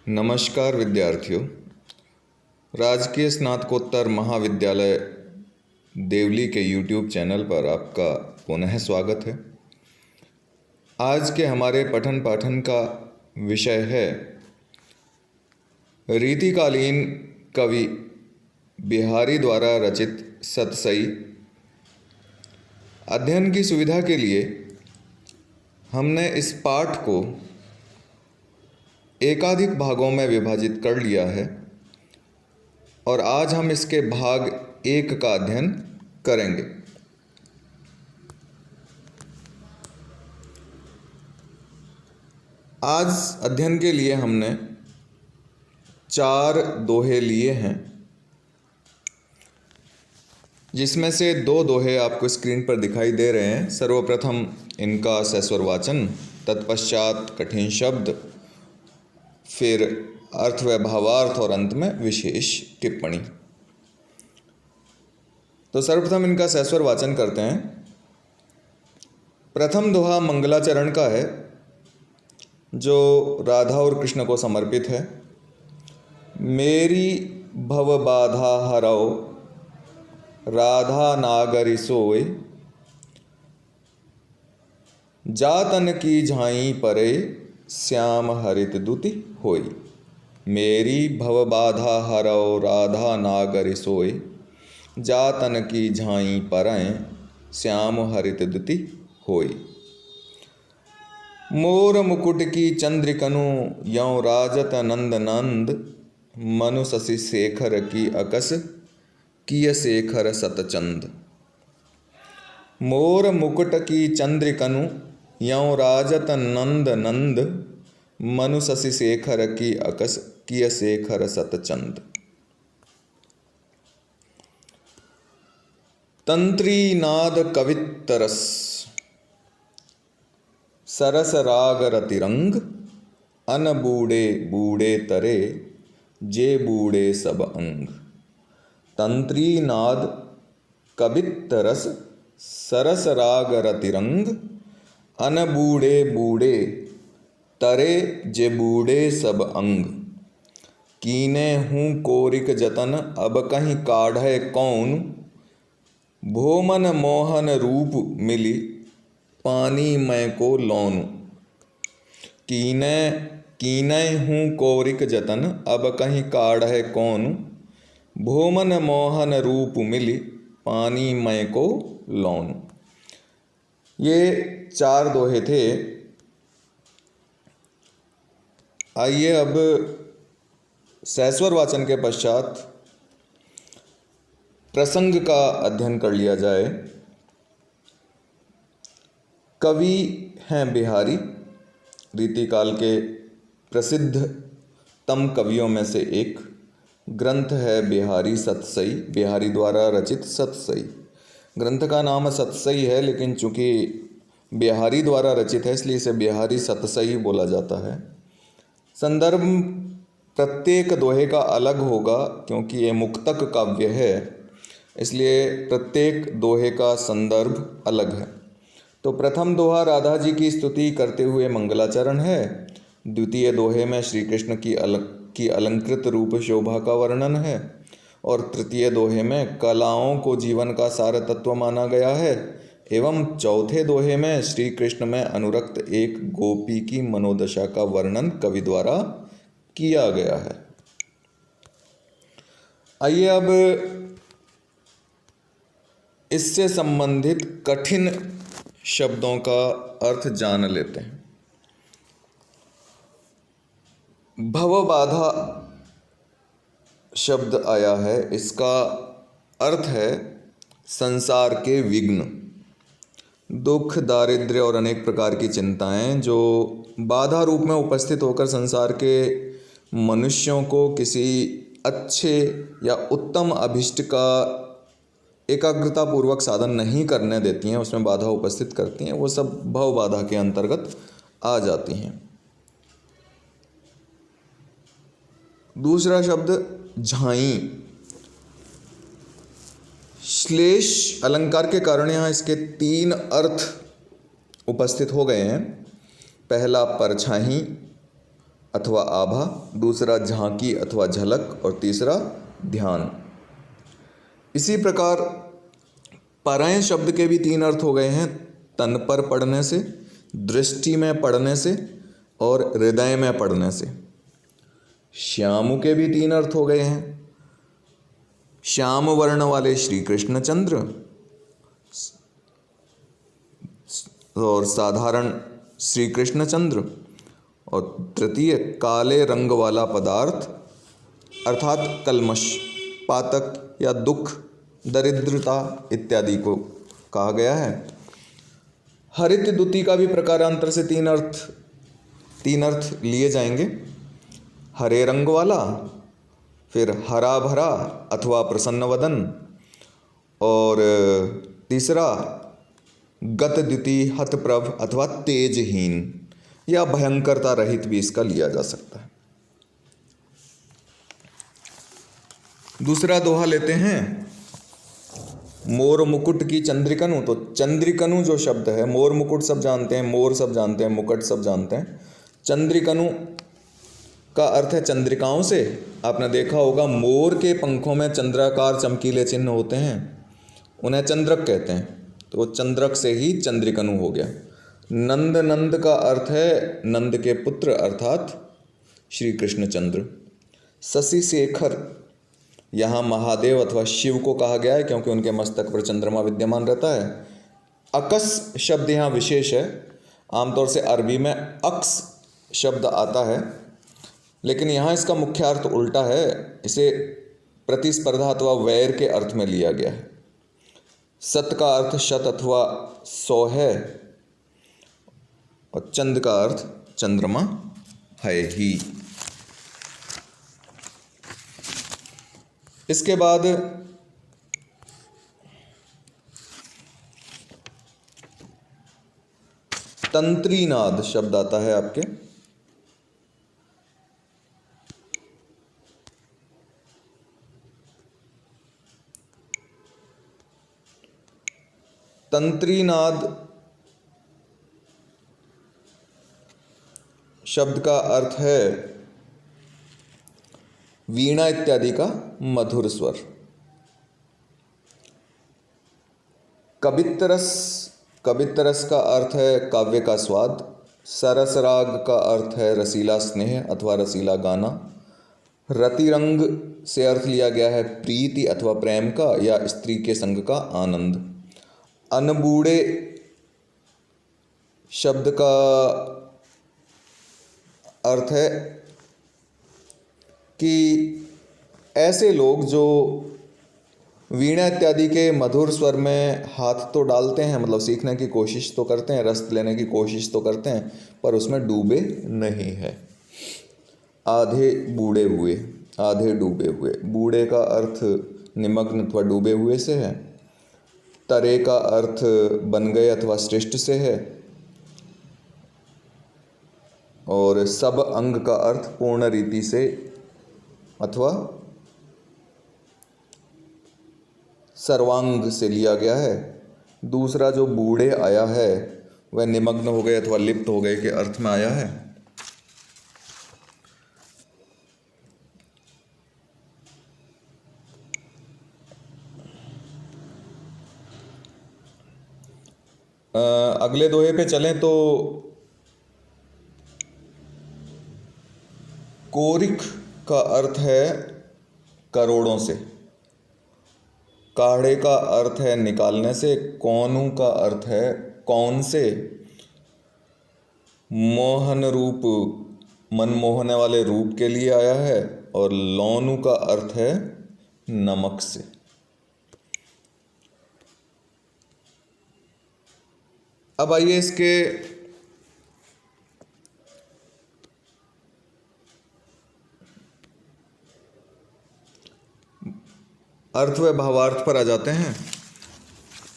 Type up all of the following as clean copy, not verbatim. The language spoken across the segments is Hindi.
नमस्कार विद्यार्थियों। राजकीय स्नातकोत्तर महाविद्यालय देवली के YouTube चैनल पर आपका पुनः स्वागत है। आज के हमारे पठन पाठन का विषय है रीतिकालीन कवि बिहारी द्वारा रचित सतसई। अध्ययन की सुविधा के लिए हमने इस पाठ को एकाधिक भागों में विभाजित कर लिया है और आज हम इसके भाग 1 का अध्ययन करेंगे। आज अध्ययन के लिए हमने 4 दोहे लिए हैं, जिसमें से 2 दोहे आपको स्क्रीन पर दिखाई दे रहे हैं। सर्वप्रथम इनका सस्वर वाचन, तत्पश्चात कठिन शब्द, फिर अर्थ व भावार्थ और अंत में विशेष टिप्पणी। तो सर्वप्रथम इनका सस्वर वाचन करते हैं। प्रथम दोहा मंगलाचरण का है, जो राधा और कृष्ण को समर्पित है। मेरी भव बाधा हरौ राधा नागरि सोय, जातन की झाई परे श्याम हरित दुति होई। मेरी भव बाधा हरौ राधा नागरि सोय, जातन की झाई परें श्याम हरित दुति होई। मोर मुकुट की चंद्रिकनु यौ राजत नंद नंद, मनु शशि शेखर की अकस किय शेखर सतचंद। मोर मुकुट की चंद्रिकनु यौ राजत नंद नंद, मनु शशि शेखर की अकस किय शेखर सतचंद। तंत्री नाद कवित्तरस सरस राग रतिरंग, अन बूढ़े बूढ़े तरे जे बूढ़े सब अंग। तंत्री नाद कवित्तरस सरस राग रतिरंग, अन बूढ़े बूढ़े तरे जे बूढ़े सब अंग। कीने हूँ कोरिक जतन अब कहीं काढ़े कौन, भोमन मोहन रूप मिली पानी मैं को लौनु। कीने हूँ कोरिक जतन अब कहीं काढ़े कौन, भोमन मोहन रूप मिली पानी मैं को लौनु। ये 4 दोहे थे। आइए अब सस्वर वाचन के पश्चात प्रसंग का अध्ययन कर लिया जाए। कवि हैं बिहारी, रीतिकाल के प्रसिद्धतम कवियों में से एक। ग्रंथ है बिहारी सतसई, बिहारी द्वारा रचित सतसई। ग्रंथ का नाम सतसई है, लेकिन चूंकि बिहारी द्वारा रचित है इसलिए इसे बिहारी सतसई बोला जाता है। संदर्भ प्रत्येक दोहे का अलग होगा, क्योंकि ये मुक्तक काव्य है, इसलिए प्रत्येक दोहे का संदर्भ अलग है। तो प्रथम दोहा राधा जी की स्तुति करते हुए मंगलाचरण है। द्वितीय दोहे में श्री कृष्ण की अलंकृत रूप शोभा का वर्णन है, और तृतीय दोहे में कलाओं को जीवन का सार तत्व माना गया है, एवं चौथे दोहे में श्री कृष्ण में अनुरक्त एक गोपी की मनोदशा का वर्णन कवि द्वारा किया गया है। आइए अब इससे संबंधित कठिन शब्दों का अर्थ जान लेते हैं। भवबाधा शब्द आया है, इसका अर्थ है संसार के विघ्न, दुख, दारिद्र्य और अनेक प्रकार की चिंताएं जो बाधा रूप में उपस्थित होकर संसार के मनुष्यों को किसी अच्छे या उत्तम अभिष्ट का एकाग्रता पूर्वक साधन नहीं करने देती हैं, उसमें बाधा उपस्थित करती हैं, वो सब भव बाधा के अंतर्गत आ जाती हैं। दूसरा शब्द झाई। श्लेष अलंकार के कारण यहाँ इसके 3 अर्थ उपस्थित हो गए हैं। पहला परछाई, अथवा आभा, दूसरा झांकी अथवा झलक और तीसरा ध्यान। इसी प्रकार परय शब्द के भी 3 अर्थ हो गए हैं, तन पर पड़ने से, दृष्टि में पड़ने से और हृदय में पड़ने से। श्याम के भी 3 अर्थ हो गए हैं, श्याम वर्ण वाले श्री कृष्णचंद्र और साधारण श्री कृष्णचंद्र, और तृतीय काले रंग वाला पदार्थ अर्थात कल्मश, पातक या दुख, दरिद्रता इत्यादि को कहा गया है। हरित द्युति का भी प्रकारांतर से 3 अर्थ लिए जाएंगे, हरे रंग वाला, फिर हरा भरा अथवा प्रसन्न वदन, और तीसरा गत द्युति हतप्रभ अथवा तेजहीन या भयंकरता रहित भी इसका लिया जा सकता है। दूसरा दोहा लेते हैं, मोर मुकुट की चंद्रिकनु। तो चंद्रिकनु जो शब्द है, मोर मुकुट सब जानते हैं, मोर सब जानते हैं, मुकुट सब जानते हैं। चंद्रिकनु का अर्थ है चंद्रिकाओं से। आपने देखा होगा मोर के पंखों में चंद्राकार चमकीले चिन्ह होते हैं, उन्हें चंद्रक कहते हैं। तो चंद्रक से ही चंद्रिकनु हो गया। नंद, नंद का अर्थ है नंद के पुत्र अर्थात श्री कृष्णचंद्र। शशि शेखर, यहाँ महादेव अथवा शिव को कहा गया है क्योंकि उनके मस्तक पर चंद्रमा विद्यमान रहता है। अकस शब्द यहाँ विशेष है। आमतौर से अरबी में अक्स शब्द आता है, लेकिन यहाँ इसका मुख्य अर्थ उल्टा है। इसे प्रतिस्पर्धा अथवा वैर के अर्थ में लिया गया है। सत का अर्थ शत अथवा 100 है और चंद का अर्थ चंद्रमा है ही। इसके बाद तंत्रीनाद शब्द आता है आपके। तंत्रीनाद शब्द का अर्थ है वीणा इत्यादि का मधुर स्वर। कवित्तरस, कवित्तरस का अर्थ है काव्य का स्वाद। सरस राग का अर्थ है रसीला स्नेह अथवा रसीला गाना। रतिरंग से अर्थ लिया गया है प्रीति अथवा प्रेम का या स्त्री के संग का आनंद। अनबूढ़े शब्द का अर्थ है कि ऐसे लोग जो वीणा इत्यादि के मधुर स्वर में हाथ तो डालते हैं, मतलब सीखने की कोशिश तो करते हैं, रस लेने की कोशिश तो करते हैं, पर उसमें डूबे नहीं है। आधे बूढ़े हुए, आधे डूबे हुए। बूढ़े का अर्थ निमग्न अथवा डूबे हुए से है। तरे का अर्थ बन गए अथवा श्रेष्ठ से है। और सब अंग का अर्थ पूर्ण रीति से अथवा सर्वांग से लिया गया है। दूसरा जो बूढ़े आया है वह निमग्न हो गए अथवा लिप्त हो गए के अर्थ में आया है। अगले दोहे पे चलें तो कोरिक का अर्थ है करोड़ों से। काढ़े का अर्थ है निकालने से। कौनु का अर्थ है कौन से। मोहन रूप, मन मोहने वाले रूप के लिए आया है। और लौनु का अर्थ है नमक से। अब आइए इसके अर्थ व भावार्थ पर आ जाते हैं।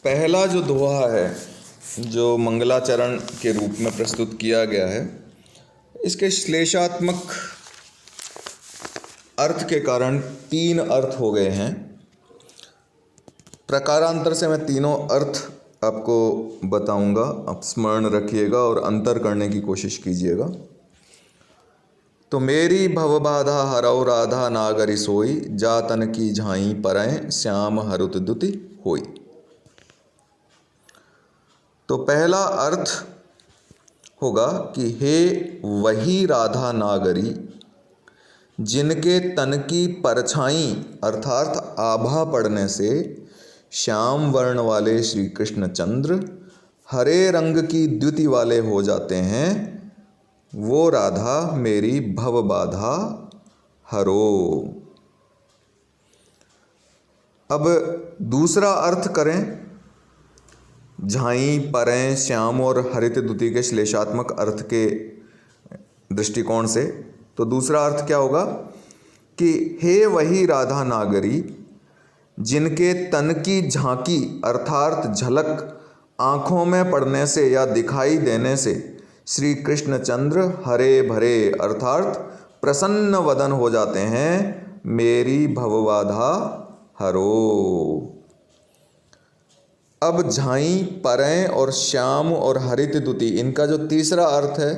पहला जो दोहा है जो मंगलाचरण के रूप में प्रस्तुत किया गया है, इसके श्लेषात्मक अर्थ के कारण 3 अर्थ हो गए हैं। प्रकारांतर से मैं तीनों अर्थ आपको बताऊंगा, आप स्मरण रखिएगा और अंतर करने की कोशिश कीजिएगा। तो मेरी भवबाधा हरौ राधा नागरी सोई, जा तन की झाई परैं श्याम हरुत दुति होई। तो पहला अर्थ होगा कि हे वही राधा नागरी जिनके तन की परछाई अर्थात आभा पड़ने से श्याम वर्ण वाले श्री कृष्ण चंद्र हरे रंग की द्युति वाले हो जाते हैं, वो राधा मेरी भव बाधा हरो। अब दूसरा अर्थ करें झाई परें श्याम और हरित द्युति के श्लेषात्मक अर्थ के दृष्टिकोण से। तो दूसरा अर्थ क्या होगा कि हे वही राधा नागरी जिनके तन की झांकी अर्थात झलक आँखों में पड़ने से या दिखाई देने से श्री कृष्ण चंद्र हरे भरे अर्थात प्रसन्न वदन हो जाते हैं, मेरी भवबाधा हरो। अब झाई परें और श्याम और हरित द्युति इनका जो तीसरा अर्थ है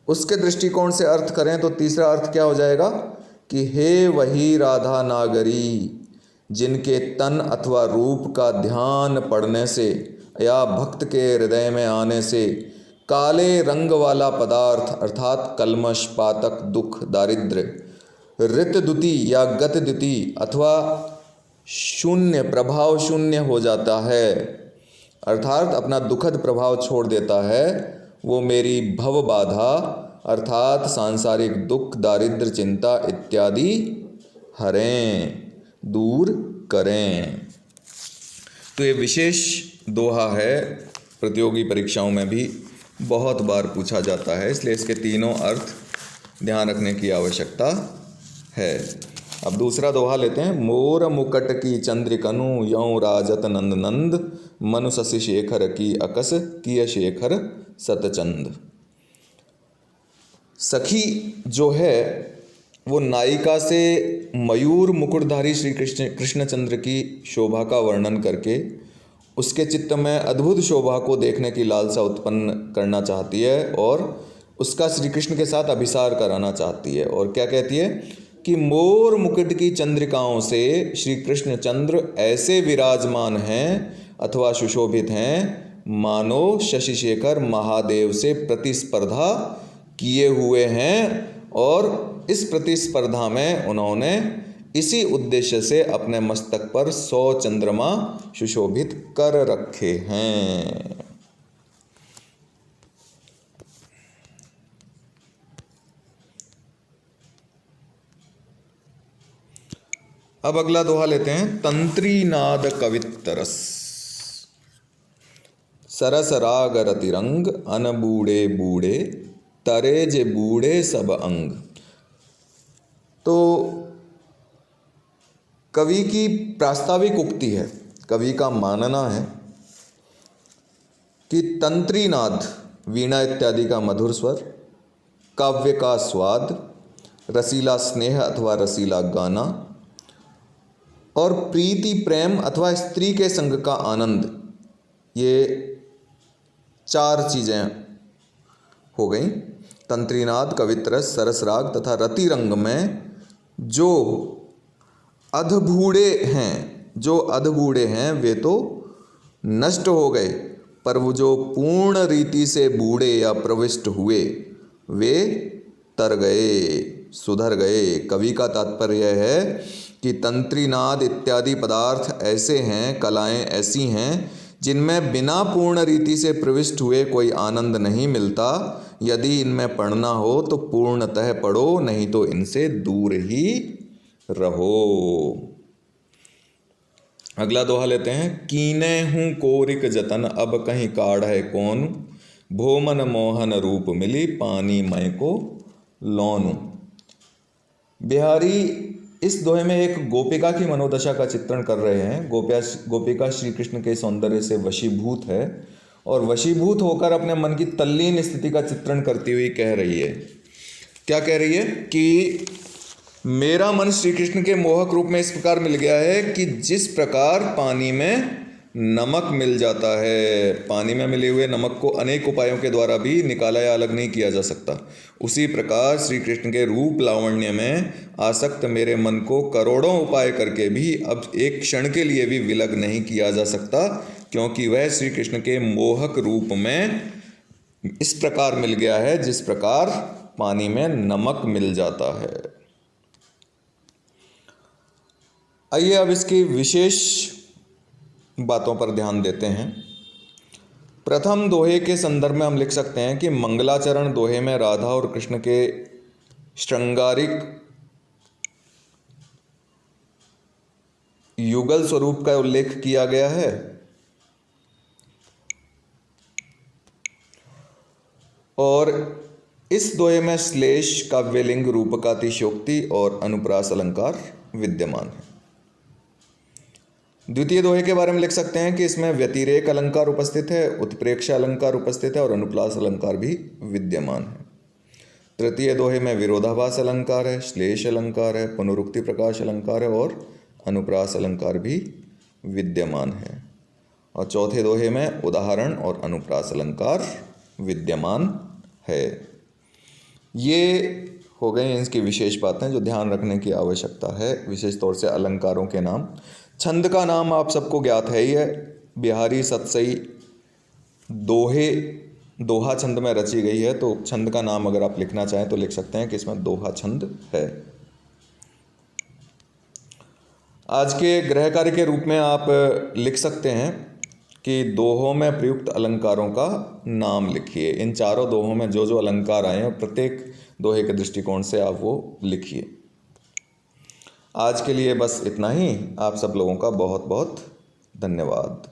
उसके दृष्टिकोण से अर्थ करें तो तीसरा अर्थ क्या हो जाएगा कि हे वही राधा नागरी जिनके तन अथवा रूप का ध्यान पड़ने से या भक्त के हृदय में आने से काले रंग वाला पदार्थ अर्थात कल्मश पातक दुख दारिद्र्य ऋत द्युति या गत द्युति अथवा शून्य प्रभाव शून्य हो जाता है, अर्थात अपना दुखद प्रभाव छोड़ देता है, वो मेरी भव बाधा अर्थात सांसारिक दुख दारिद्र्य चिंता इत्यादि हरें दूर करें। तो ये विशेष दोहा है, प्रतियोगी परीक्षाओं में भी बहुत बार पूछा जाता है, इसलिए इसके तीनों अर्थ ध्यान रखने की आवश्यकता है। अब दूसरा दोहा लेते हैं। मोर मुकट की चंद्रिकनु यौ राजत नंद नंद, मनु शशि शेखर की अकस किय शेखर सतचंद। सखी जो है वो नायिका से मयूर मुकुटधारी श्री कृष्णचंद्र की शोभा का वर्णन करके उसके चित्त में अद्भुत शोभा को देखने की लालसा उत्पन्न करना चाहती है और उसका श्री कृष्ण के साथ अभिसार कराना चाहती है। और क्या कहती है कि मोर मुकुट की चंद्रिकाओं से श्री कृष्ण चंद्र ऐसे विराजमान हैं अथवा सुशोभित हैं मानो शशि शेखर महादेव से प्रतिस्पर्धा किए हुए हैं, और इस प्रतिस्पर्धा में उन्होंने इसी उद्देश्य से अपने मस्तक पर 100 चंद्रमा सुशोभित कर रखे हैं। अब अगला दोहा लेते हैं। तंत्री नाद कवित्तरस, सरस राग रतिरंग, अन बूढ़े बूढ़े तरे जे बूढ़े सब अंग। तो कवि की प्रास्ताविक उक्ति है, कवि का मानना है कि तंत्री नाद वीणा इत्यादि का मधुर स्वर, काव्य का स्वाद, रसीला स्नेह अथवा रसीला गाना और प्रीति प्रेम अथवा स्त्री के संग का आनंद, ये 4 चीज़ें हो गई। तंत्रीनाद, कवित्रस, सरस राग तथा रति रंग में जो अधबूढ़े हैं वे तो नष्ट हो गए, पर वो जो पूर्ण रीति से बूढ़े या प्रविष्ट हुए वे तर गए, सुधर गए। कवि का तात्पर्य है कि तंत्रीनाद इत्यादि पदार्थ ऐसे हैं, कलाएं ऐसी हैं जिनमें बिना पूर्ण रीति से प्रविष्ट हुए कोई आनंद नहीं मिलता। यदि इनमें पढ़ना हो तो पूर्णतः पढ़ो, नहीं तो इनसे दूर ही रहो। अगला दोहा लेते हैं। कीने हूँ कोरिक जतन, अब कहीं काढ़ है कौन, भोमन मोहन रूप मिली, पानी मैं को लौनू। बिहारी इस दोहे में एक गोपिका की मनोदशा का चित्रण कर रहे हैं। गोपिका श्री कृष्ण के सौंदर्य से वशीभूत है और वशीभूत होकर अपने मन की तल्लीन स्थिति का चित्रण करती हुई कह रही है। क्या कह रही है कि मेरा मन श्री कृष्ण के मोहक रूप में इस प्रकार मिल गया है कि जिस प्रकार पानी में नमक मिल जाता है। पानी में मिले हुए नमक को अनेक उपायों के द्वारा भी निकाला या अलग नहीं किया जा सकता। उसी प्रकार श्री कृष्ण के रूप लावण्य में आसक्त मेरे मन को करोड़ों उपाय करके भी अब एक क्षण के लिए भी विलग नहीं किया जा सकता, क्योंकि वह श्री कृष्ण के मोहक रूप में इस प्रकार मिल गया है जिस प्रकार पानी में नमक मिल जाता है। आइए अब इसकी विशेष बातों पर ध्यान देते हैं। प्रथम दोहे के संदर्भ में हम लिख सकते हैं कि मंगलाचरण दोहे में राधा और कृष्ण के श्रृंगारिक युगल स्वरूप का उल्लेख किया गया है और इस दोहे में श्लेष, काव्यलिंग, रूपकातिशयोक्ति और अनुप्रास अलंकार विद्यमान है। द्वितीय दोहे के बारे में लिख सकते हैं कि इसमें व्यतिरेक अलंकार उपस्थित है, उत्प्रेक्ष अलंकार उपस्थित है और अनुप्रास अलंकार भी विद्यमान है। तृतीय दोहे में विरोधाभास अलंकार है, श्लेष अलंकार है, पुनरुक्ति प्रकाश अलंकार है और अनुप्रास अलंकार भी विद्यमान है। और चौथे दोहे में उदाहरण और अनुप्रास अलंकार विद्यमान है। ये हो गए इसकी विशेष बातें जो ध्यान रखने की आवश्यकता है, विशेष तौर से अलंकारों के नाम। छंद का नाम आप सबको ज्ञात है ही है, बिहारी सतसई दोहे दोहा छंद में रची गई है, तो छंद का नाम अगर आप लिखना चाहें तो लिख सकते हैं कि इसमें दोहा छंद है। आज के गृह कार्य के रूप में आप लिख सकते हैं कि दोहों में प्रयुक्त अलंकारों का नाम लिखिए। इन चारों दोहों में जो जो अलंकार आए हैं प्रत्येक दोहे के दृष्टिकोण से आप वो लिखिए। आज के लिए बस इतना ही। आप सब लोगों का बहुत बहुत धन्यवाद।